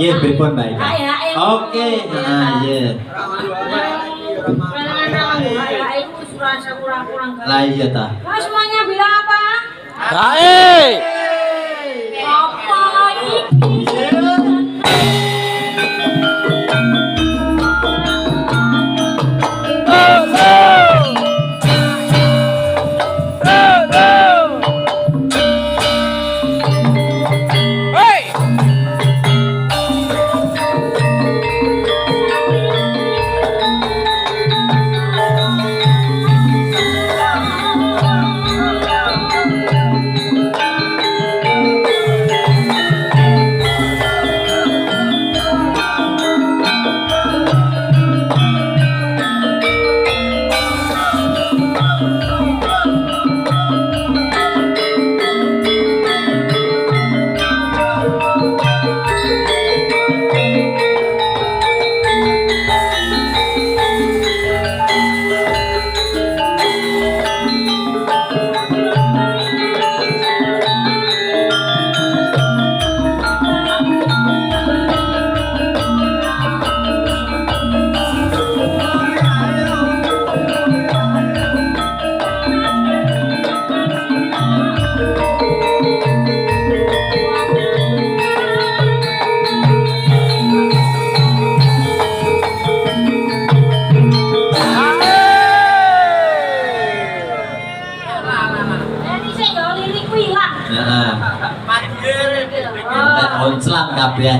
Iya, pripun baik. Oke, iya. Lah iya ta. Semuanya bilang apa? Hai. Apa iki? Onslang kabeh.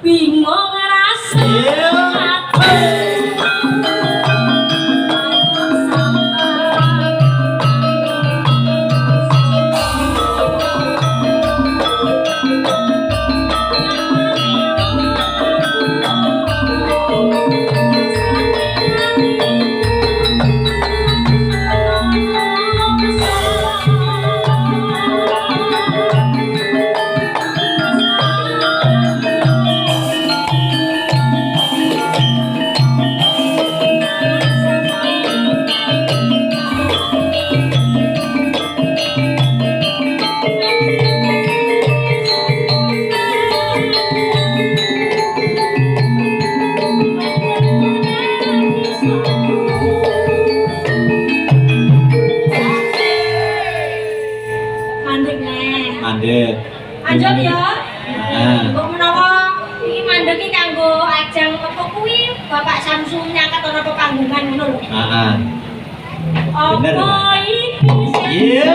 Bingung rasane. Mandek. Anjir ya. Kok menawa iki mandek iki kanggo ajang apa kuwi Bapak Samsul nyangkat ana pepanggungan ngono lho. Heeh. Bener. Apa iki? Iya.